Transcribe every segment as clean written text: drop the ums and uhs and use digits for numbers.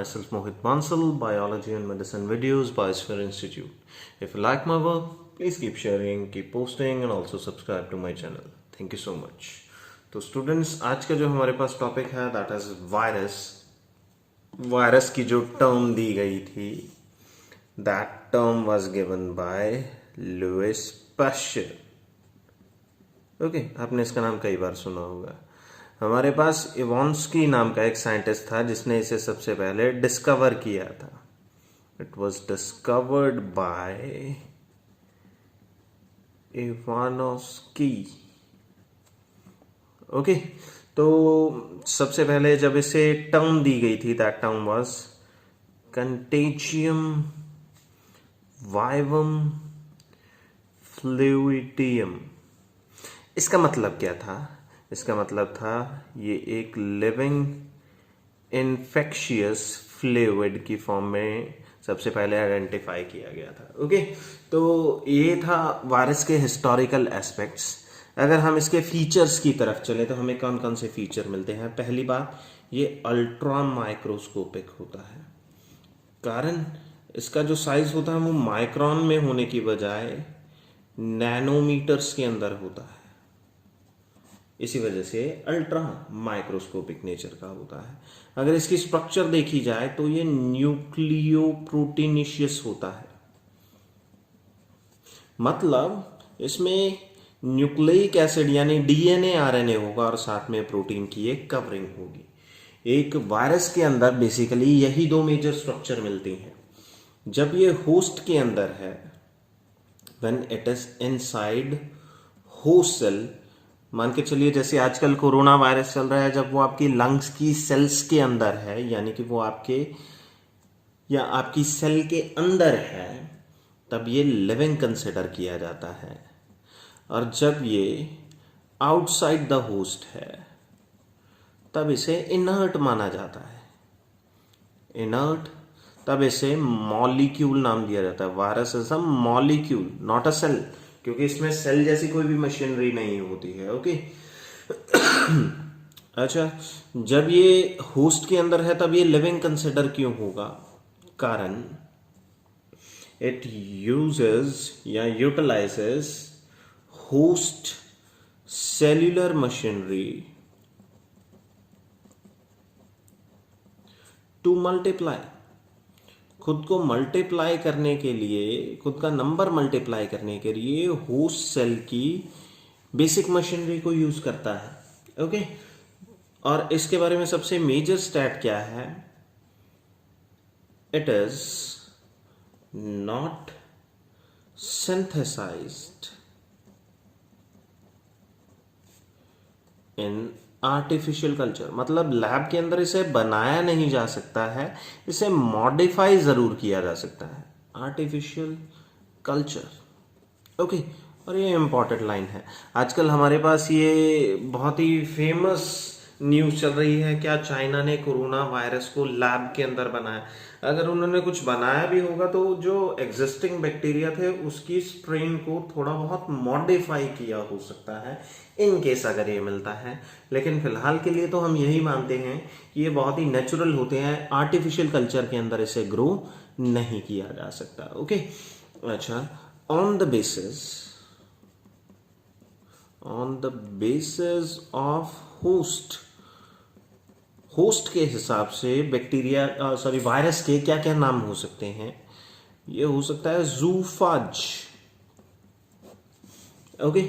myself Mohit Bansal, Biology and Medicine videos, Biosphere Institute. If you like my work, please keep sharing, keep posting and also subscribe to my channel. Thank you so much. तो students, आज का जो हमारे पास topic है that is virus. Virus की जो term दी गई थी, that term was given by Louis Pasteur. Okay, आपने इसका नाम कई बार सुना होगा. हमारे पास इवॉन्स्की नाम का एक साइंटिस्ट था जिसने इसे सबसे पहले डिस्कवर किया था. It was discovered by Ivanovsky. Okay, तो सबसे पहले जब इसे टर्म दी गई थी, that term was contagium vivum fluidum. इसका मतलब क्या था? इसका मतलब था ये एक लिविंग इन्फेक्शियस फ्लूइड की फॉर्म में सबसे पहले आइडेंटिफाई किया गया था. ओके, तो ये था वायरस के हिस्टोरिकल एस्पेक्ट्स. अगर हम इसके फीचर्स की तरफ चले तो हमें कौन कौन से फीचर मिलते हैं? पहली बात, ये अल्ट्रा माइक्रोस्कोपिक होता है. कारण इसका जो साइज होता है वो माइक्रोन में होने की बजाय नैनोमीटर्स के अंदर होता है. इसी वजह से अल्ट्रा माइक्रोस्कोपिक नेचर का होता है. अगर इसकी स्ट्रक्चर देखी जाए तो ये न्यूक्लियो प्रोटीनिशियस होता है. मतलब इसमें न्यूक्लिक एसिड यानी डीएनए आरएनए होगा और साथ में प्रोटीन की एक कवरिंग होगी. एक वायरस के अंदर बेसिकली यही दो मेजर स्ट्रक्चर मिलती हैं. जब ये होस्ट के अंदर है, when it is inside host cell, मान के चलिए जैसे आजकल कोरोना वायरस चल रहा है, जब वो आपकी लंग्स की सेल्स के अंदर है, यानी कि वो आपके या आपकी सेल के अंदर है, तब ये लिविंग कंसिडर किया जाता है. और जब ये आउटसाइड द होस्ट है तब इसे इनर्ट माना जाता है. इनर्ट, तब इसे मॉलिक्यूल नाम दिया जाता है. Virus is a molecule, not a cell, क्योंकि इसमें सेल जैसी कोई भी मशीनरी नहीं होती है. ओके. अच्छा, जब ये होस्ट के अंदर है तब ये लिविंग कंसिडर क्यों होगा? कारण इट यूजेस या utilises host cellular machinery to multiply. खुद को मल्टीप्लाई करने के लिए, खुद का नंबर मल्टीप्लाई करने के लिए होस्ट सेल की बेसिक मशीनरी को यूज करता है. ओके, और इसके बारे में सबसे मेजर स्टैट क्या है? It is not synthesized in artificial culture. मतलब लैब के अंदर इसे बनाया नहीं जा सकता है, इसे मॉडिफाई जरूर किया जा सकता है. Artificial culture. ओके, और ये इंपॉर्टेंट लाइन है. आजकल हमारे पास ये बहुत ही फेमस न्यूज चल रही है, क्या चाइना ने कोरोना वायरस को लैब के अंदर बनाया. अगर उन्होंने कुछ बनाया भी होगा तो जो एग्जिस्टिंग बैक्टीरिया थे उसकी स्ट्रेन को थोड़ा बहुत मॉडिफाई किया हो सकता है, इन केस अगर ये मिलता है. लेकिन फिलहाल के लिए तो हम यही मानते हैं कि ये बहुत ही नेचुरल होते हैं. आर्टिफिशियल कल्चर के अंदर इसे ग्रो नहीं किया जा सकता. ओके. अच्छा, on the basis of host के हिसाब से बैक्टीरिया वायरस के क्या क्या नाम हो सकते हैं? ये हो सकता है ज़ूफाज. ओके,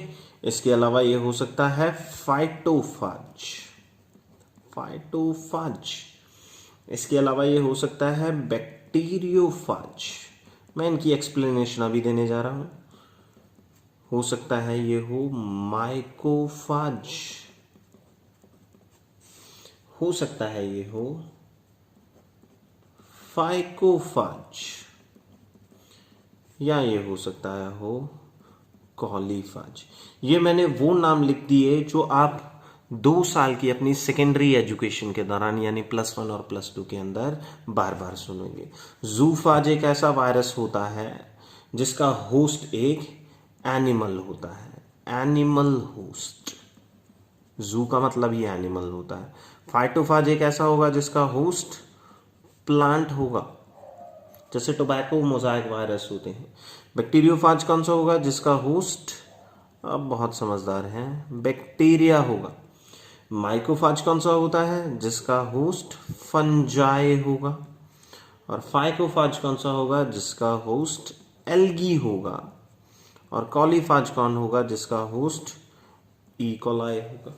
इसके अलावा ये हो सकता है फाइटोफाज. इसके अलावा ये हो सकता है बैक्टीरियोफाज. मैं इनकी एक्सप्लेनेशन अभी देने जा रहा हूं. हो सकता है ये हो माइकोफाज. हो सकता है ये हो फाइकोफाज, या ये हो सकता है हो कॉलीफाज. ये मैंने वो नाम लिख दिए जो आप 2 साल की अपनी सेकेंडरी एजुकेशन के दौरान यानी +1 और +2 के अंदर बार बार सुनेंगे. ज़ूफाज एक ऐसा वायरस होता है जिसका होस्ट एक एनिमल होता है. एनिमल होस्ट, जू का मतलब ही एनिमल होता है. फाइटोफाज एक ऐसा होगा जिसका होस्ट प्लांट होगा, जैसे टोबैको मोजाइक वायरस होते हैं। बैक्टीरियोफाज कौन सा होगा, जिसका होस्ट, अब बहुत समझदार हैं, बैक्टीरिया होगा। माइकोफाज कौन सा होता है, जिसका होस्ट फंजाई होगा। और फाइकोफाज कौन सा होगा, जिसका होस्ट एल्गी होगा। और कॉलीफाज कौन होगा, जिसका होस्ट ई कोलाई होगा।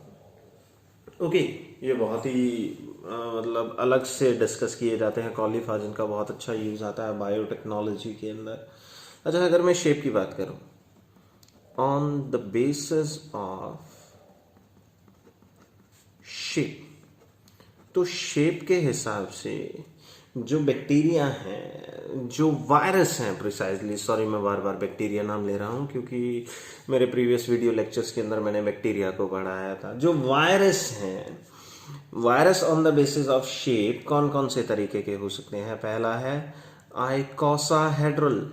ओके, ये बहुत ही मतलब अलग से डिस्कस किए जाते हैं। कॉलीफाज इनका बहुत अच्छा यूज आता है बायोटेक्नोलॉजी के अंदर। अच्छा, अगर मैं शेप की बात करूं, on the basis of shape, तो शेप के हिसाब से जो बैक्टीरिया हैं, जो वायरस हैं प्रिसाइजली, सॉरी मैं बार बार बैक्टीरिया नाम ले रहा हूं क्योंकि मेरे प्रीवियस वीडियो लेक्चर्स के अंदर मैंने बैक्टीरिया को पढ़ाया था। जो वायरस हैं, virus on the basis of shape कौन कौन से तरीके के हो सकते हैं। पहला है आइकोसाहेड्रल,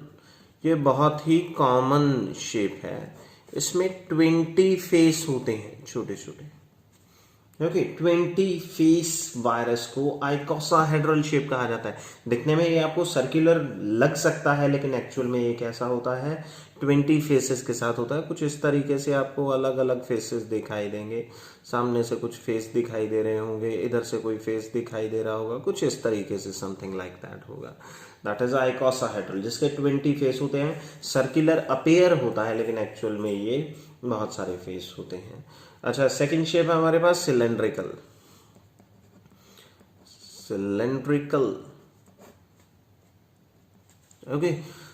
ये बहुत ही कॉमन शेप है। इसमें 20 फेस होते हैं, छोटे छोटे। ओके, 20 फेस वायरस को आइकोसाहेड्रल शेप कहा जाता है। दिखने में ये आपको सर्कुलर लग सकता है, लेकिन एक्चुअल में ये कैसा होता है, 20 फेसेस के साथ होता है। कुछ इस तरीके से आपको अलग अलग फेसेस दिखाई देंगे। सामने से कुछ फेस दिखाई दे रहे होंगे, इधर से कोई फेस दिखाई दे रहा होगा, कुछ इस तरीके से समथिंग लाइक दैट होगा। दैट इज आइकोसाहेड्रल, जिसके 20 फेस होते हैं। सर्कुलर अपेयर होता है, लेकिन एक्चुअल में ये बहुत सारे फेस होते हैं। अच्छा, सेकंड शेप है हमारे पास सिलेंड्रिकल। सिलेंड्रिकल, ओके,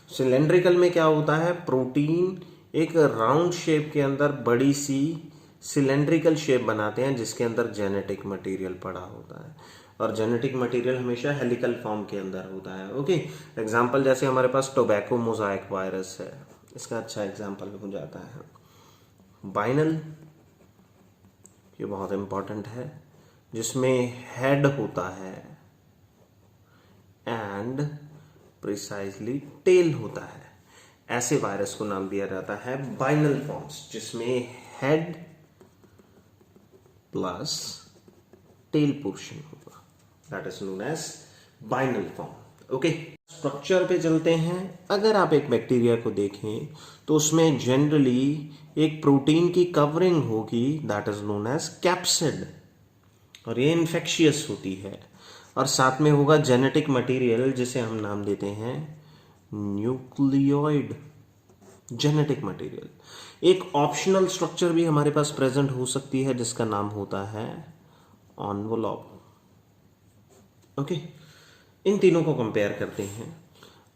सिलेंड्रिकल में क्या होता है, प्रोटीन एक राउंड शेप के अंदर बड़ी सी सिलेंड्रिकल शेप बनाते हैं, जिसके अंदर जेनेटिक मटेरियल पड़ा होता है। और जेनेटिक मटेरियल हमेशा हेलिकल फॉर्म के अंदर होता है। ओके, एग्जांपल जैसे हमारे पास टोबैको मोजाइक वायरस है, इसका अच्छा एग्जांपल हो जाता है। बाइनल, ये बहुत इंपॉर्टेंट है, जिसमें हेड होता है एंड प्रिसाइजली टेल होता है। ऐसे वायरस को नाम दिया जाता है बाइनल फॉर्म्स, जिसमें हेड प्लस टेल पोर्शन होगा। That is known as binal form. Okay, structure पे चलते हैं। अगर आप एक बैक्टीरिया को देखें तो उसमें जनरली एक प्रोटीन की कवरिंग होगी, that is known as capsid, और ये इन्फेक्शियस होती है। और साथ में होगा जेनेटिक मटेरियल, जिसे हम नाम देते हैं न्यूक्लियोइड जेनेटिक मटेरियल। एक ऑप्शनल स्ट्रक्चर भी हमारे पास प्रेजेंट हो सकती है, जिसका नाम होता है एनवेलप। ओके, इन तीनों को कंपेयर करते हैं।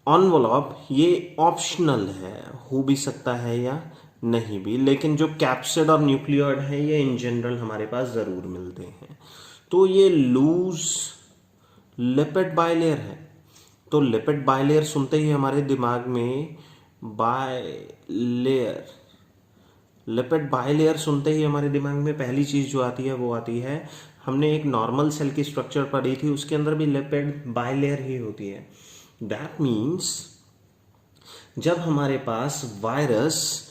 एनवेलप ये ऑप्शनल है, हो भी सकता है या नहीं भी, लेकिन जो कैप्सिड और न्यूक्लियोइड है ये इन जनरल हमारे पास जरूर मिलते हैं। तो ये लूज लिपिड बाइलेयर है। तो लिपिड बाइलेयर सुनते ही हमारे दिमाग में बाइलेयर, लिपिड बाइलेयर सुनते ही हमारे दिमाग में पहली चीज जो आती है वो आती है, हमने एक नॉर्मल सेल की स्ट्रक्चर पढ़ी थी, उसके अंदर भी लिपिड बाइलेयर ही होती है। दैट मीन्स जब हमारे पास वायरस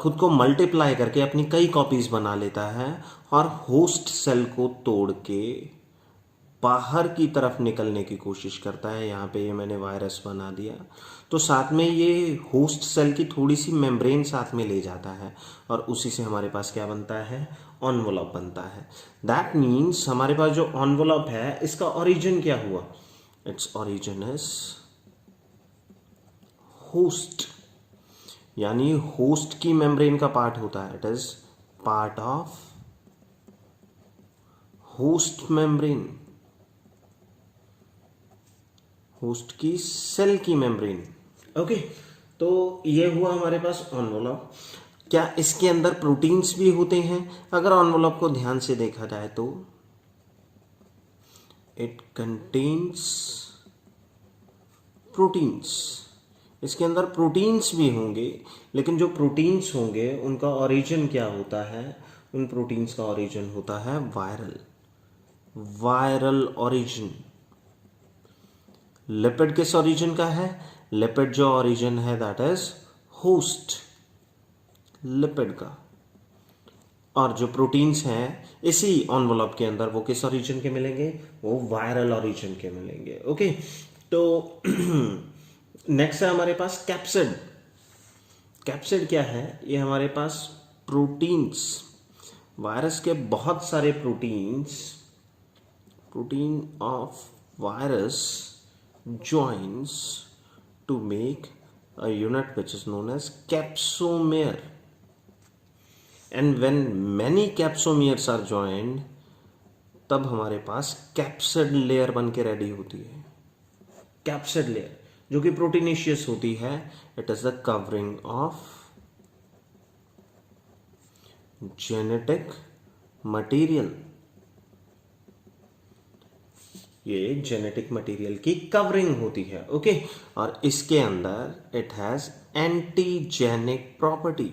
खुद को मल्टीप्लाई करके अपनी कई कॉपीज बना लेता है और होस्ट सेल को तोड़ के बाहर की तरफ निकलने की कोशिश करता है, यहाँ पे ये मैंने वायरस बना दिया, तो साथ में ये होस्ट सेल की थोड़ी सी मेम्ब्रेन साथ में ले जाता है और उसी से हमारे पास क्या बनता है, एनवेलप बनता है। दैट मीन्स हमारे पास जो एनवेलप है इसका ओरिजिन क्या हुआ, इट्स ओरिजिन इज होस्ट, यानी होस्ट की मेम्ब्रेन का पार्ट होता है, it is part of host membrane, host की सेल की मेम्ब्रेन। ओके, तो ये हुआ हमारे पास एनवेलप। क्या इसके अंदर प्रोटीन्स भी होते हैं? अगर एनवेलप को ध्यान से देखा जाए तो इट कंटेन्स प्रोटीन्स, इसके अंदर प्रोटीन्स भी होंगे, लेकिन जो प्रोटीन्स होंगे उनका ओरिजिन क्या होता है, उन प्रोटीन्स का ओरिजिन होता है वायरल, वायरल ओरिजिन। लिपिड किस ओरिजिन का है, लिपिड जो ओरिजिन है दैट इज होस्ट लिपिड का। और जो प्रोटीन्स हैं इसी एनवलप के अंदर वो किस ओरिजिन के मिलेंगे, वो वायरल ओरिजिन के मिलेंगे। ओके, तो नेक्स्ट है हमारे पास कैप्सिड। कैप्सिड क्या है, ये हमारे पास प्रोटीन्स, वायरस के बहुत सारे protein of virus joins to make a unit which is known as capsomere, and when many capsomeres are joined तब हमारे पास कैप्सिड लेयर बन के रेडी होती है। कैप्सिड लेयर जो कि प्रोटीनेशियस होती है, it is the covering of genetic material. ये जेनेटिक मटेरियल की कवरिंग होती है। ओके, और इसके अंदर it has antigenic property.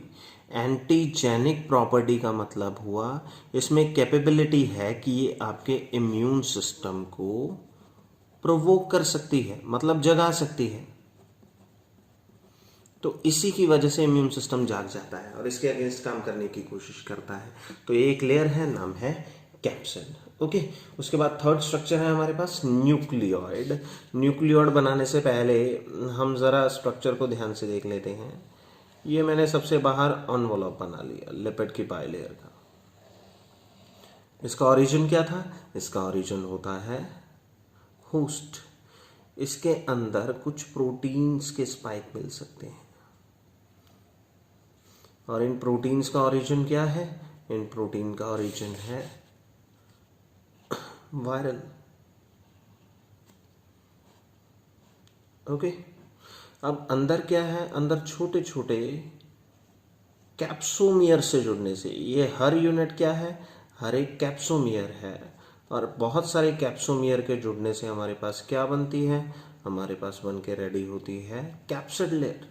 Antigenic property का मतलब हुआ इसमें कैपेबिलिटी है कि ये आपके इम्यून सिस्टम को प्रोवोक कर सकती है, मतलब जगा सकती है। तो इसी की वजह से इम्यून सिस्टम जाग जाता है और इसके अगेंस्ट काम करने की कोशिश करता है। तो ये एक लेयर है, नाम है कैप्सिड। ओके, उसके बाद थर्ड स्ट्रक्चर है हमारे पास न्यूक्लियोइड। न्यूक्लियोइड बनाने से पहले हम जरा स्ट्रक्चर को ध्यान से देख लेते हैं। ये मैंने सबसे बाहर एनवलप बना लिया लिपिड की बाइलेयर का। इसका ओरिजिन क्या था, इसका ओरिजिन होता है होस्ट। इसके अंदर कुछ प्रोटीन्स के स्पाइक मिल सकते हैं और इन प्रोटीन्स का ओरिजिन क्या है, इन प्रोटीन का ओरिजिन है वायरल। ओके, अब अंदर क्या है, अंदर छोटे छोटे कैप्सोमियर से जुड़ने से, ये हर यूनिट क्या है, हर एक कैप्सोमियर है और बहुत सारे कैप्सोमियर के जुड़ने से हमारे पास क्या बनती है, हमारे पास बन के रेडी होती है कैप्सिड लेयर।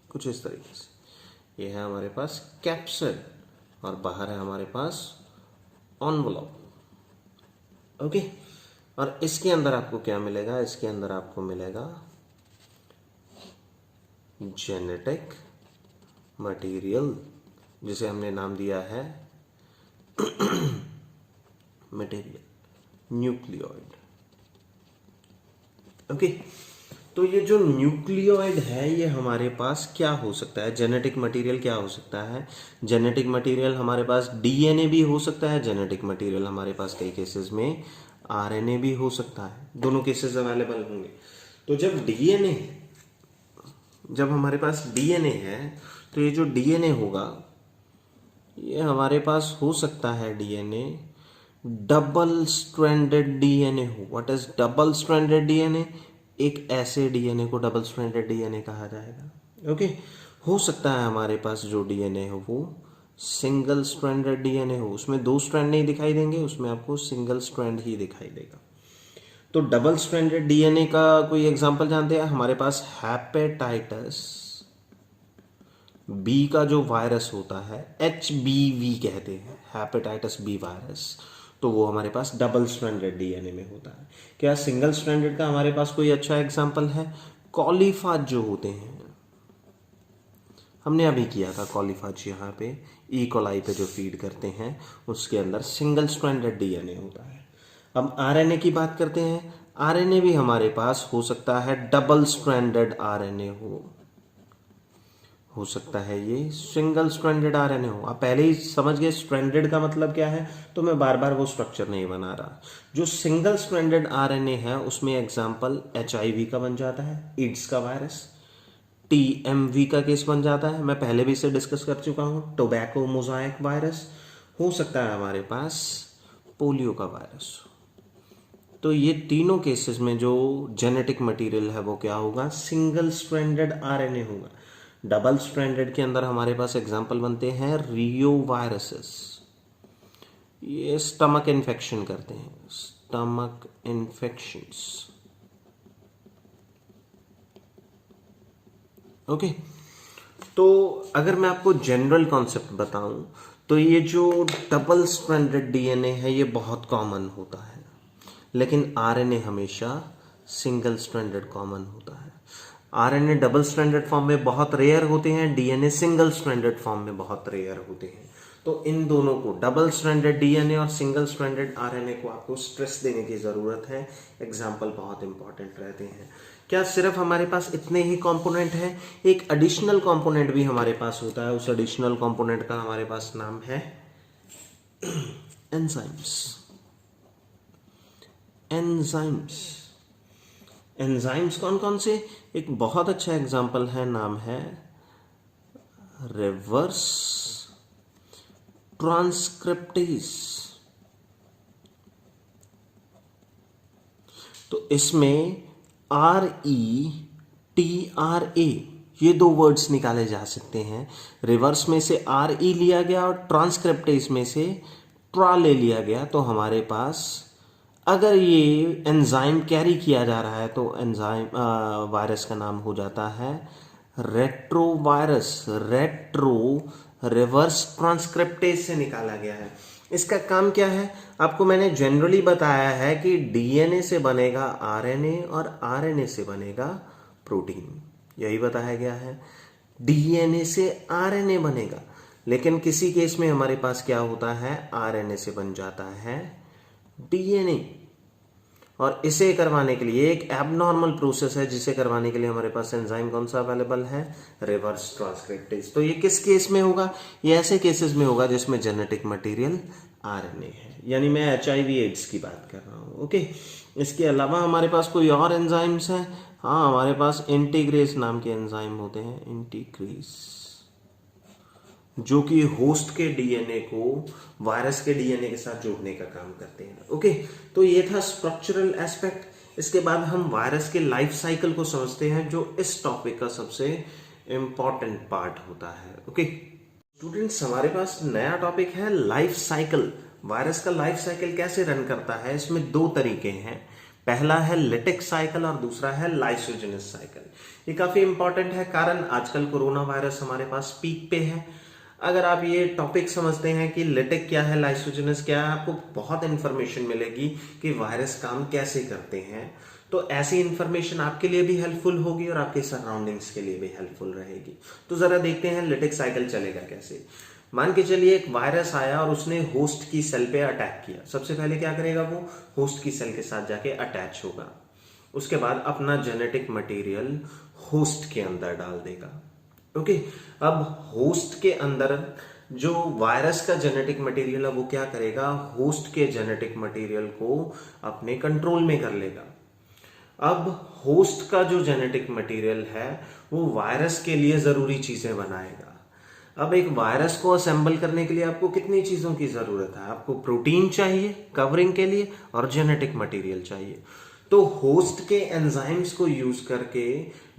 कुछ इस तरीके से ये है हमारे पास कैप्सिड और बाहर है हमारे पास एनवलप। ओके, और इसके अंदर आपको क्या मिलेगा, इसके अंदर आपको मिलेगा जेनेटिक मटेरियल, जिसे हमने नाम दिया है मटेरियल, न्यूक्लियोइड। ओके, तो ये जो न्यूक्लियोइड है ये हमारे पास क्या हो सकता है, जेनेटिक मटेरियल क्या हो सकता है। जेनेटिक मटेरियल हमारे पास डीएनए भी हो सकता है, जेनेटिक मटेरियल हमारे पास कई केसेस में आरएनए भी हो सकता है, दोनों केसेस अवेलेबल होंगे। तो जब हमारे पास डीएनए है तो ये जो डीएनए होगा ये हमारे पास हो सकता है डीएनए डबल स्ट्रैंडेड डीएनए हो। What is double stranded DNA, एक ऐसे डीएनए को डबल स्ट्रैंडेड डीएनए कहा जाएगा। ओके, हो सकता है हमारे पास जो डीएनए हो वो सिंगल स्ट्रैंडेड डीएनए हो, उसमें दो स्ट्रैंड नहीं दिखाई देंगे, उसमें आपको सिंगल स्ट्रैंड ही दिखाई देगा। तो डबल स्ट्रैंडेड डीएनए का कोई एग्जांपल जानते हैं, हमारे पास हेपेटाइटिस बी का जो वायरस होता है HBV कहते हैं, हेपेटाइटिस बी वायरस, तो वो हमारे पास डबल स्ट्रैंडेड डीएनए में होता है। क्या सिंगल स्ट्रैंडेड का हमारे पास कोई अच्छा एग्जांपल है, कॉलीफाज जो होते हैं, हमने अभी किया था कॉलीफाज, यहाँ पे ई कोलाई पे जो फीड करते हैं उसके अंदर सिंगल स्ट्रैंडेड डीएनए होता है। अब आरएनए की बात करते हैं, आरएनए भी हमारे पास हो सकता है डबल स्ट्रैंडेड आरएनए हो सकता है ये सिंगल स्ट्रैंडेड आरएनए हो। आप पहले ही समझ गए स्ट्रैंडेड का मतलब क्या है, तो मैं बार बार वो स्ट्रक्चर नहीं बना रहा। जो सिंगल स्ट्रैंडेड आरएनए है उसमें एग्जांपल HIV का बन जाता है, एड्स का वायरस, TMV का केस बन जाता है, मैं पहले भी इसे डिस्कस कर चुका हूं, टोबैको मोजाइक वायरस, हो सकता है हमारे पास पोलियो का वायरस। तो ये तीनों केसेस में जो जेनेटिक मटेरियल है वो क्या होगा, सिंगल स्ट्रैंडेड आरएनए होगा। डबल स्ट्रैंडेड के अंदर हमारे पास एग्जांपल बनते हैं रियो वायरसेस, ये स्टमक इन्फेक्शन करते हैं, स्टमक इन्फेक्शंस। ओके, तो अगर मैं आपको जनरल कॉन्सेप्ट बताऊं तो ये जो डबल स्ट्रैंडेड डीएनए है ये बहुत कॉमन होता है, लेकिन आरएनए हमेशा सिंगल स्ट्रैंडेड कॉमन होता है। आरएनए डबल स्ट्रैंडेड फॉर्म में बहुत रेयर होते हैं, डीएनए सिंगल स्ट्रैंडेड फॉर्म में बहुत रेयर होते हैं। तो इन दोनों को, डबल स्ट्रैंडेड डीएनए और सिंगल स्ट्रैंडेड आरएनए को आपको स्ट्रेस देने की जरूरत है। एग्जाम्पल बहुत इंपॉर्टेंट रहते हैं। क्या सिर्फ हमारे पास इतने ही कंपोनेंट हैं? एक एडिशनल कंपोनेंट भी हमारे पास होता है। उस एडिशनल कंपोनेंट का हमारे पास नाम है एंजाइम्स। एंजाइम्स कौन कौन से? एक बहुत अच्छा एग्जाम्पल है, नाम है रिवर्स ट्रांसक्रिप्टेज। तो इसमें RETRA ये दो वर्ड्स निकाले जा सकते हैं। रिवर्स में से RE लिया गया और ट्रांसक्रिप्टेज में से ट्रा ले लिया गया। तो हमारे पास अगर ये एंजाइम कैरी किया जा रहा है तो एंजाइम वायरस का नाम हो जाता है रेट्रोवायरस। रेट्रो रिवर्स ट्रांसक्रिप्टेज से निकाला गया है। इसका काम क्या है? आपको मैंने जनरली बताया है कि डीएनए से बनेगा आरएनए और आरएनए से बनेगा प्रोटीन, यही बताया गया है। डीएनए से आरएनए बनेगा, लेकिन किसी केस में हमारे पास क्या होता है, आरएनए से बन जाता है डीएनए। और इसे करवाने के लिए एक एबनॉर्मल प्रोसेस है, जिसे करवाने के लिए हमारे पास एंजाइम कौन सा अवेलेबल है, रिवर्स ट्रांसक्रिप्टेज। तो ये किस केस में होगा? ये ऐसे केसेस में होगा जिसमें जेनेटिक मटेरियल आरएनए है, यानी मैं HIV एड्स की बात कर रहा हूँ। ओके, इसके अलावा हमारे पास कोई और एंजाइम्स हैं? हाँ, हमारे पास इंटीग्रेस नाम के एंजाइम होते हैं, इंटीग्रेस, जो कि होस्ट के डीएनए को वायरस के डीएनए के साथ जोड़ने का काम करते हैं। ओके, तो ये था स्ट्रक्चरल एस्पेक्ट। इसके बाद हम वायरस के लाइफ साइकिल को समझते हैं, जो इस टॉपिक का सबसे इंपॉर्टेंट पार्ट होता है। ओके स्टूडेंट्स, हमारे पास नया टॉपिक है लाइफ साइकिल। वायरस का लाइफ साइकिल कैसे रन करता है? इसमें दो तरीके हैं। पहला है लिटिक साइकिल और दूसरा है लाइसोजेनस साइकिल। ये काफी इंपॉर्टेंट है, कारण आजकल कोरोना वायरस हमारे पास पीक पे है। अगर आप ये टॉपिक समझते हैं कि लिटिक क्या है, लाइसोजेनस क्या है, आपको बहुत इंफॉर्मेशन मिलेगी कि वायरस काम कैसे करते हैं। तो ऐसी इंफॉर्मेशन आपके लिए भी हेल्पफुल होगी और आपके सराउंडिंग्स के लिए भी हेल्पफुल रहेगी। तो जरा देखते हैं लिटिक साइकिल चलेगा कैसे। मान के चलिए एक वायरस आया और उसने होस्ट की सेल पे अटैक किया। सबसे पहले क्या करेगा, वो होस्ट की सेल के साथ जाके अटैच होगा। उसके बाद अपना जेनेटिक मटेरियल होस्ट के अंदर डाल देगा। ओके, अब होस्ट के अंदर जो वायरस का जेनेटिक मटेरियल है वो क्या करेगा, होस्ट के जेनेटिक मटेरियल को अपने कंट्रोल में कर लेगा। अब होस्ट का जो जेनेटिक मटेरियल है वो वायरस के लिए जरूरी चीजें बनाएगा। अब एक वायरस को असेंबल करने के लिए आपको कितनी चीजों की जरूरत है? आपको प्रोटीन चाहिए कवरिंग के लिए और जेनेटिक मटेरियल चाहिए। तो होस्ट के एंजाइम्स को यूज करके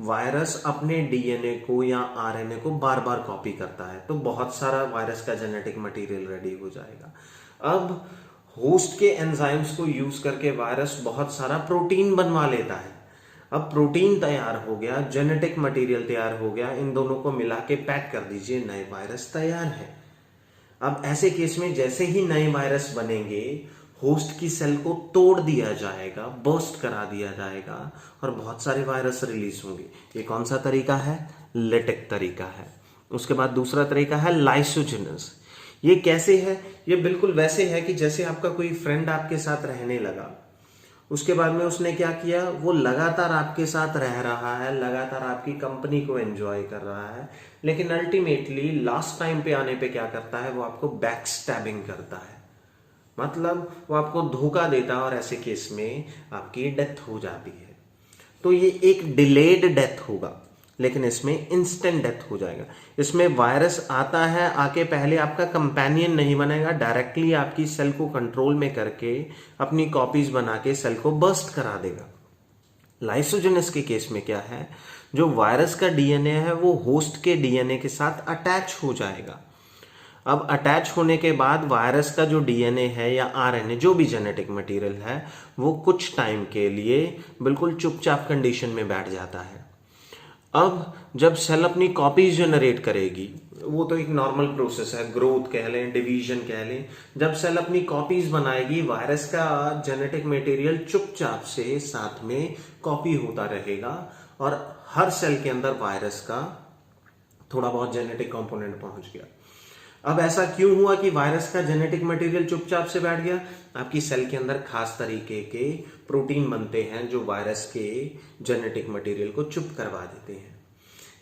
वायरस अपने डीएनए को या आरएनए को बार बार कॉपी करता है, तो बहुत सारा वायरस का जेनेटिक मटेरियल रेडी हो जाएगा। अब होस्ट के एंजाइम्स को यूज करके वायरस बहुत सारा प्रोटीन बनवा लेता है। अब प्रोटीन तैयार हो गया, जेनेटिक मटेरियल तैयार हो गया, इन दोनों को मिला के पैक कर दीजिए, नए वायरस तैयार है। अब ऐसे केस में जैसे ही नए वायरस बनेंगे, होस्ट की सेल को तोड़ दिया जाएगा, बर्स्ट करा दिया जाएगा और बहुत सारे वायरस रिलीज होंगे। ये कौन सा तरीका है? लिटिक तरीका है। उसके बाद दूसरा तरीका है लाइसोजेनस। ये कैसे है? ये बिल्कुल वैसे है कि जैसे आपका कोई फ्रेंड आपके साथ रहने लगा, उसके बाद में उसने क्या किया, वो लगातार आपके साथ रह रहा है, लगातार आपकी कंपनी को एंजॉय कर रहा है, लेकिन अल्टीमेटली लास्ट टाइम पे आने पे क्या करता है, वो आपको बैक स्टैबिंग करता है, मतलब वो आपको धोखा देता है और ऐसे केस में आपकी डेथ हो जाती है। तो ये एक डिलेड डेथ होगा, लेकिन इसमें इंस्टेंट डेथ हो जाएगा। इसमें वायरस आता है, आके पहले आपका कंपेनियन नहीं बनेगा, डायरेक्टली आपकी सेल को कंट्रोल में करके अपनी कॉपीज बना के सेल को बर्स्ट करा देगा। लाइसोजेनस के केस में क्या है, जो वायरस का डीएनए है वो होस्ट के डीएनए के साथ अटैच हो जाएगा। अब अटैच होने के बाद वायरस का जो डीएनए है या आरएनए, जो भी जेनेटिक मटेरियल है, वो कुछ टाइम के लिए बिल्कुल चुपचाप कंडीशन में बैठ जाता है। अब जब सेल अपनी कॉपीज जनरेट करेगी, वो तो एक नॉर्मल प्रोसेस है, ग्रोथ कह लें, डिवीजन कह लें। जब सेल अपनी कॉपीज बनाएगी, वायरस का जेनेटिक मटेरियल चुपचाप से साथ में कॉपी होता रहेगा और हर सेल के अंदर वायरस का थोड़ा बहुत जेनेटिक कंपोनेंट पहुंच गया। अब ऐसा क्यों हुआ कि वायरस का जेनेटिक मटेरियल चुपचाप से बैठ गया? आपकी सेल के अंदर खास तरीके के प्रोटीन बनते हैं जो वायरस के जेनेटिक मटेरियल को चुप करवा देते हैं।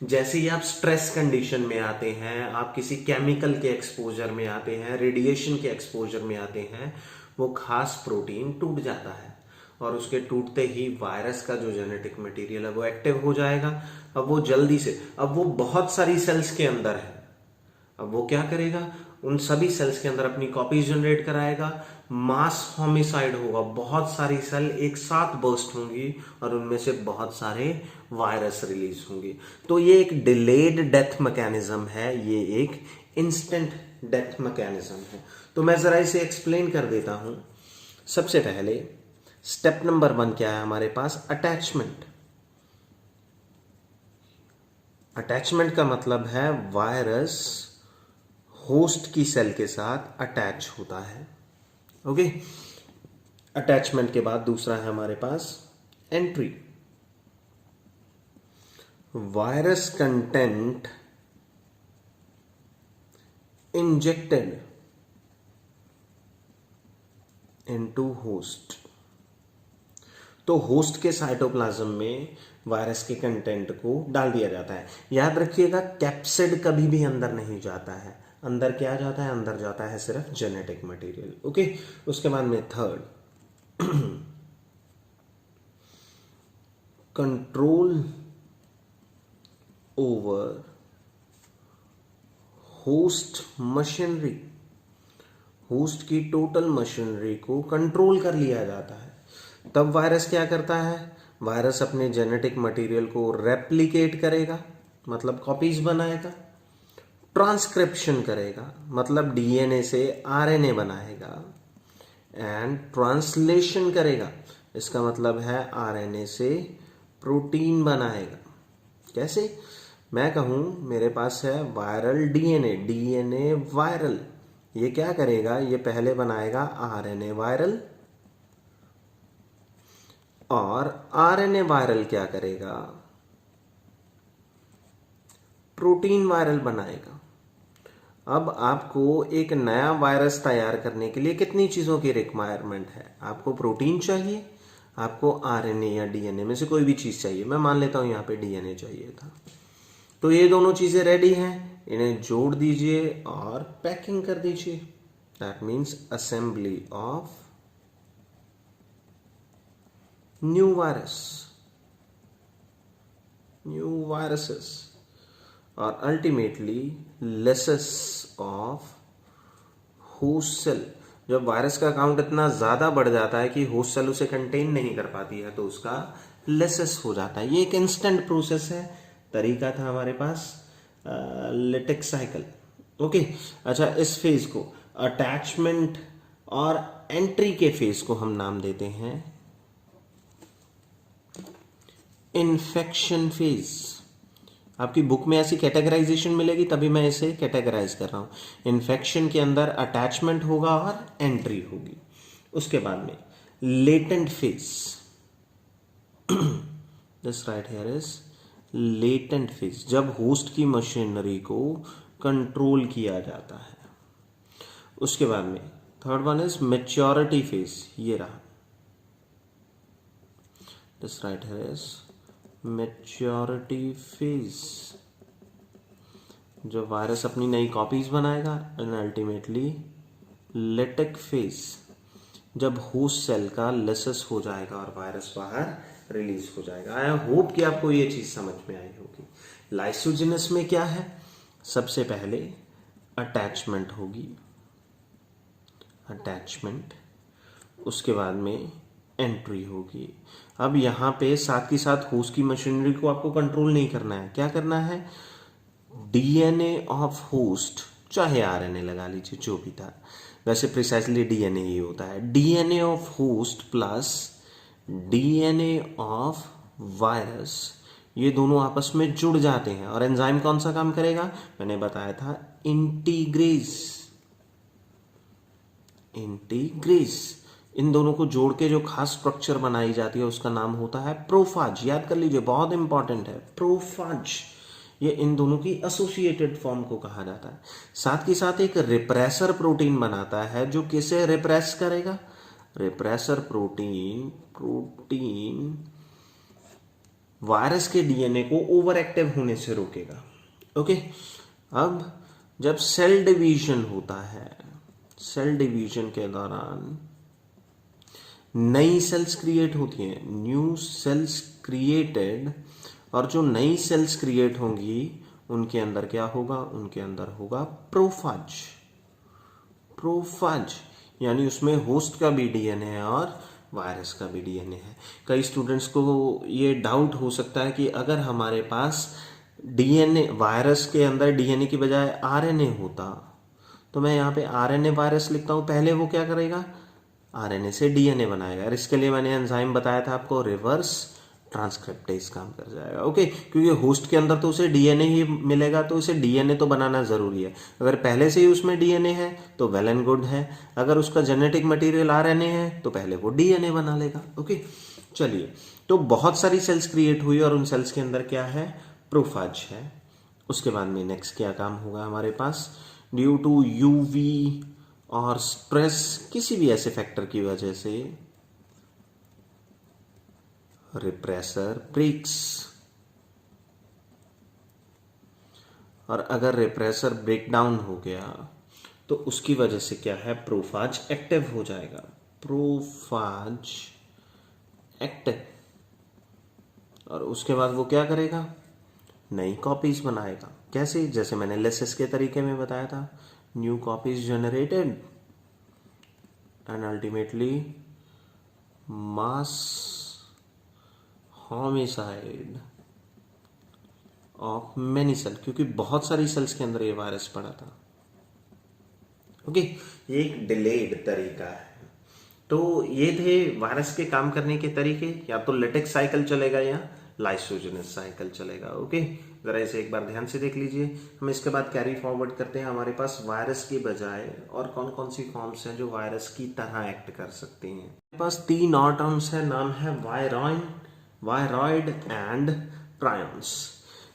जैसे ही आप स्ट्रेस कंडीशन में आते हैं, आप किसी केमिकल के एक्सपोजर में आते हैं, रेडिएशन के एक्सपोजर में आते हैं, वो खास प्रोटीन टूट जाता है और उसके टूटते ही वायरस का जो जेनेटिक मटेरियल है वो एक्टिव हो जाएगा। अब वो जल्दी से, अब वो बहुत सारी सेल्स के अंदर है, अब वो क्या करेगा? उन सभी सेल्स के अंदर अपनी कॉपीज जनरेट कराएगा, मास होमिसाइड होगा, बहुत सारी सेल एक साथ बर्स्ट होंगी और उनमें से बहुत सारे वायरस रिलीज होंगे। तो ये एक डिलेड डेथ मैकेनिज्म है, ये एक इंस्टेंट डेथ मैकेनिज्म है। तो मैं जरा इसे एक्सप्लेन कर देता हूं। सबसे पहले स्टेप नंबर 1 क्या है हमारे पास? अटैचमेंट। अटैचमेंट का मतलब है वायरस होस्ट की सेल के साथ अटैच होता है। ओके, अटैचमेंट के बाद दूसरा है हमारे पास entry. Virus content injected into host. तो होस्ट के साइटोप्लाज्म में वायरस के कंटेंट को डाल दिया जाता है। याद रखिएगा, कैप्सिड कभी भी अंदर नहीं जाता है। अंदर क्या जाता है? अंदर जाता है सिर्फ जेनेटिक मटेरियल। ओके, उसके बाद में third, control over host machinery. Host की टोटल मशीनरी को कंट्रोल कर लिया जाता है। तब वायरस क्या करता है? वायरस अपने जेनेटिक मटेरियल को रेप्लिकेट करेगा, मतलब कॉपीज बनाएगा, ट्रांसक्रिप्शन करेगा, मतलब डीएनए से आरएनए बनाएगा, एंड ट्रांसलेशन करेगा, इसका मतलब है आरएनए से प्रोटीन बनाएगा। कैसे? मैं कहूं मेरे पास है वायरल डीएनए, डीएनए वायरल, ये क्या करेगा? ये पहले बनाएगा आरएनए वायरल, और आरएनए वायरल क्या करेगा? प्रोटीन वायरल बनाएगा। अब आपको एक नया वायरस तैयार करने के लिए कितनी चीजों की रिक्वायरमेंट है? आपको प्रोटीन चाहिए, आपको आरएनए या डीएनए में से कोई भी चीज चाहिए। मैं मान लेता हूं यहां पे डीएनए चाहिए था। तो ये दोनों चीजें रेडी हैं, इन्हें जोड़ दीजिए और पैकिंग कर दीजिए। That means assembly of new virus, new viruses, और ultimately lysis of host cell. जब वायरस का काउंट इतना ज्यादा बढ़ जाता है कि होस्ट सेल उसे कंटेन नहीं कर पाती है, तो उसका लेसेस हो जाता है। ये एक इंस्टेंट प्रोसेस है, तरीका था हमारे पास लिटिक साइकिल। ओके, अच्छा, इस फेज को, अटैचमेंट और एंट्री के फेज को हम नाम देते हैं इन्फेक्शन फेज। आपकी बुक में ऐसी कैटेगराइजेशन मिलेगी, तभी मैं इसे कैटेगराइज कर रहा हूं। इन्फेक्शन के अंदर अटैचमेंट होगा और एंट्री होगी। उसके बाद में latent phase, this right here is latent phase, जब होस्ट की मशीनरी को कंट्रोल किया जाता है। उसके बाद में third one is maturity phase, ये रहा, this right here is maturity phase, जब वायरस अपनी नई कॉपीज बनाएगा। एंड अल्टीमेटली लेटिक फेज, जब होस्ट सेल का लेसेस हो जाएगा और वायरस बाहर रिलीज हो जाएगा। आई होप कि आपको ये चीज समझ में आई होगी। लाइसोजेनस में क्या है? सबसे पहले अटैचमेंट होगी, अटैचमेंट, उसके बाद में एंट्री होगी। अब यहां पे साथ ही साथ होस्ट की मशीनरी को आपको कंट्रोल नहीं करना है। क्या करना है? डीएनए ऑफ होस्ट, चाहे आरएनए लगा लीजिए, जो भी था, वैसे प्रिसाइसली डीएनए ही होता है। DNA of host plus DNA of virus, ये दोनों आपस में जुड़ जाते हैं। और एंजाइम कौन सा काम करेगा? मैंने बताया था इंटीग्रेज। इंटीग्रेज, इन दोनों को जोड़ के जो खास स्ट्रक्चर बनाई जाती है उसका नाम होता है प्रोफाज। याद कर लीजिए, बहुत इंपॉर्टेंट है प्रोफाज। ये इन दोनों की एसोसिएटेड फॉर्म को कहा जाता है। साथ ही साथ एक रिप्रेसर प्रोटीन बनाता है जो किसे रिप्रेस करेगा, रिप्रेसर प्रोटीन वायरस के डीएनए को ओवर एक्टिव होने से रोकेगा। ओके, अब जब सेल डिवीजन होता है, सेल डिवीजन के दौरान नई सेल्स क्रिएट होती हैं, न्यू सेल्स क्रिएटेड, और जो नई सेल्स क्रिएट होंगी उनके अंदर क्या होगा, उनके अंदर होगा प्रोफाज। प्रोफाज यानी उसमें होस्ट का भी डीएनए है और वायरस का भी डीएनए है। कई स्टूडेंट्स को ये डाउट हो सकता है कि अगर हमारे पास डीएनए, वायरस के अंदर डीएनए की बजाय आरएनए होता, तो मैं यहाँ पे आरएनए वायरस लिखता हूँ, पहले वो क्या करेगा, आरएनए से डीएनए बनाएगा। और इसके लिए मैंने एंजाइम बताया था आपको, रिवर्स ट्रांसक्रिप्टेज काम कर जाएगा। ओके, क्योंकि होस्ट के अंदर तो उसे डीएनए ही मिलेगा, तो उसे डीएनए तो बनाना जरूरी है। अगर पहले से ही उसमें डीएनए है तो वेल एंड गुड है, अगर उसका जेनेटिक मटेरियल आरएनए है तो पहले वो डीएनए बना लेगा। ओके, चलिए, तो बहुत सारी सेल्स क्रिएट हुई और उन सेल्स के अंदर क्या है, प्रोफाज है। उसके बाद में नेक्स्ट क्या काम होगा हमारे पास, ड्यू टू यूवी और स्ट्रेस, किसी भी ऐसे फैक्टर की वजह से रिप्रेसर ब्रेक्स, और अगर रिप्रेसर ब्रेक डाउन हो गया तो उसकी वजह से क्या है, प्रोफाज एक्टिव हो जाएगा। प्रोफाज एक्टिव, और उसके बाद वो क्या करेगा, नई कॉपीज बनाएगा। कैसे, जैसे मैंने लेसिस के तरीके में बताया था, new copies generated and ultimately mass homicide of many cell, क्योंकि बहुत सारी सेल्स के अंदर ये वायरस पड़ा था। ओके, ये एक डिलेड तरीका है। तो ये थे वायरस के काम करने के तरीके, या तो लेटेक्स साइकिल चलेगा या लाइसोजेनस साइकिल चलेगा। ओके, जरा इसे एक बार ध्यान से देख लीजिए। हम इसके बाद कैरी फॉरवर्ड करते हैं। हमारे पास वायरस की बजाय और कौन कौन सी फॉर्म्स हैं जो वायरस की तरह एक्ट कर सकती हैं। हमारे पास 3 और टर्म्स है, नाम है वायरॉइड एंड प्रायॉन्स।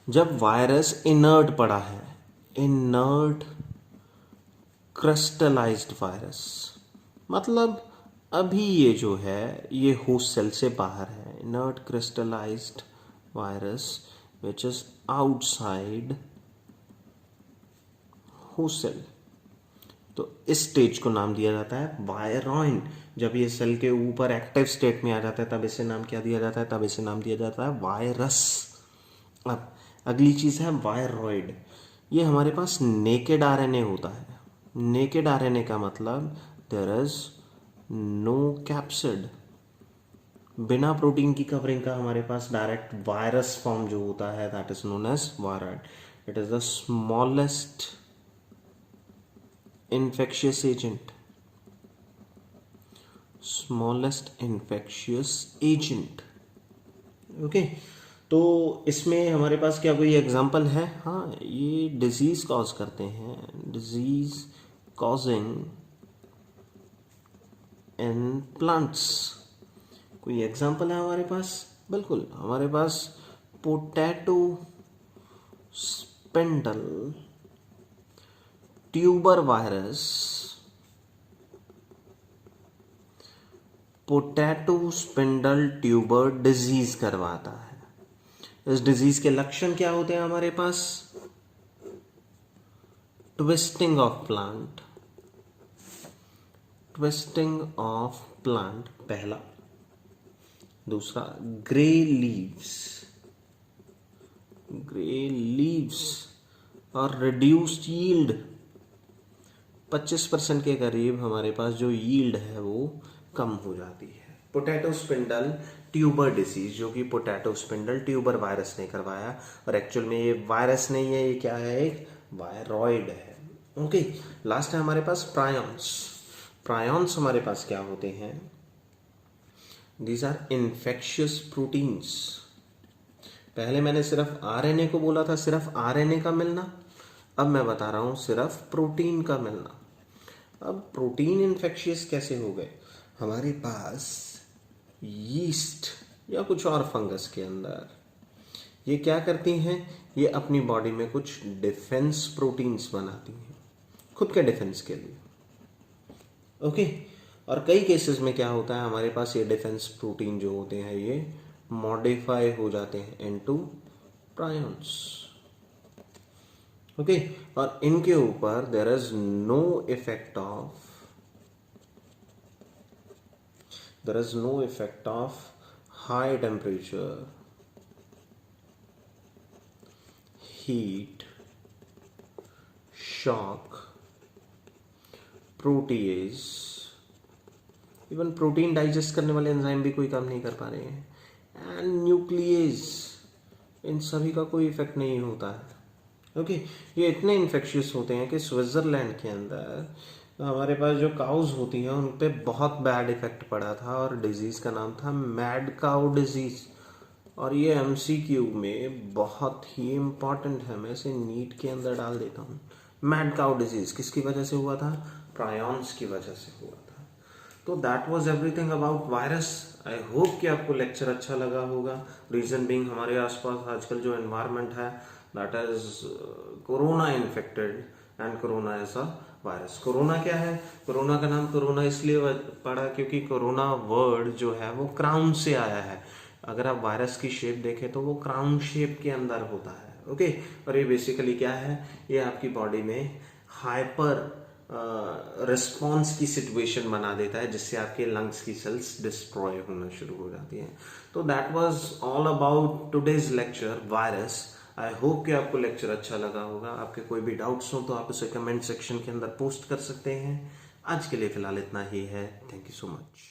जब वायरस इनर्ट पड़ा है, इनर्ट क्रिस्टलाइज्ड वायरस, मतलब अभी ये जो है ये होस्ट सेल से बाहर है, inert crystallized virus which is outside host cell. तो इस स्टेज को नाम दिया जाता है वायरॉइड। जब ये सेल के ऊपर एक्टिव स्टेट में आ जाता है तब इसे नाम क्या दिया जाता है, तब इसे नाम दिया जाता है वायरस। अब अगली चीज है वायरॉइड। ये हमारे पास नेकेड आरएनए होता है। नेकेड आरएनए का मतलब देयर इज नो कैप्सिड, बिना प्रोटीन की कवरिंग का हमारे पास डायरेक्ट वायरस फॉर्म जो होता है that is known as viroid. It is the smallest infectious agent, smallest infectious agent। Okay, तो इसमें हमारे पास क्या कोई एग्जांपल है, हाँ, ये डिजीज कॉज करते हैं, डिजीज कॉजिंग इन प्लांट्स। कोई एग्जांपल है हमारे पास, बिल्कुल हमारे पास potato spindle tuber virus potato spindle tuber disease करवाता है। इस डिजीज के लक्षण क्या होते हैं हमारे पास, twisting of plant, twisting of plant पहला, दूसरा ग्रे लीव्स और रिड्यूस्ड यील्ड। 25% के करीब हमारे पास जो यील्ड है वो कम हो जाती है। पोटैटो स्पिंडल ट्यूबर डिसीज, जो कि पोटैटो स्पिंडल ट्यूबर वायरस ने करवाया, और एक्चुअल में ये वायरस नहीं है, ये क्या है, एक वायरॉइड है। ओके, लास्ट है हमारे पास प्रायॉन्स। प्रायॉन्स हमारे पास क्या होते हैं, दीज आर इन्फेक्शियस प्रोटीन्स। पहले मैंने सिर्फ आरएनए को बोला था, सिर्फ आरएनए का मिलना, अब मैं बता रहा हूं सिर्फ प्रोटीन का मिलना। अब प्रोटीन इन्फेक्शियस कैसे हो गए, हमारे पास यीस्ट या कुछ और फंगस के अंदर ये क्या करती हैं, ये अपनी बॉडी में कुछ डिफेंस प्रोटीन्स बनाती हैं खुद के डिफेंस के लिए। ओके, और कई केसेस में क्या होता है, हमारे पास ये डिफेंस प्रोटीन जो होते हैं ये मॉडिफाई हो जाते हैं इनटू प्रायॉन्स। ओके, और इनके ऊपर there is no effect of high temperature, heat, shock, protease, even protein digest करने वाले एंजाइम भी कोई काम नहीं कर पा रहे हैं, एंड न्यूक्लियस, इन सभी का कोई इफेक्ट नहीं होता है। ओके, ये इतने इन्फेक्शियस होते हैं कि स्विट्जरलैंड के अंदर हमारे पास जो काउज होती हैं उन पे बहुत बैड इफेक्ट पड़ा था, और डिजीज का नाम था मैड काउ डिजीज। और ये एमसीक्यू में बहुत ही इम्पॉर्टेंट है, मैं इसे नीट के अंदर डाल देता हूँ। मैड काउ डिजीज किसकी वजह से हुआ था? प्रायॉन्स की वजह से हुआ था। तो that was everything about virus. I hope कि आपको लेक्चर अच्छा लगा होगा। रीजन बीइंग हमारे आसपास आजकल जो एनवायरनमेंट है that is corona infected and corona is a virus. Corona क्या है? कोरोना का नाम कोरोना इसलिए पड़ा क्योंकि कोरोना वर्ड जो है वो क्राउन से आया है। अगर आप वायरस की शेप देखें तो वो क्राउन शेप के अंदर होता है। ओके, और ये बेसिकली क्या है, ये आपकी बॉडी में हाइपर रिस्पॉन्स की सिचुएशन बना देता है, जिससे आपके लंग्स की सेल्स डिस्ट्रॉय होना शुरू हो जाती हैं। तो that was all about today's lecture virus. I hope कि आपको लेक्चर अच्छा लगा होगा। आपके कोई भी डाउट्स हो तो आप उसे कमेंट सेक्शन के अंदर पोस्ट कर सकते हैं। आज के लिए फिलहाल इतना ही है। Thank you so much.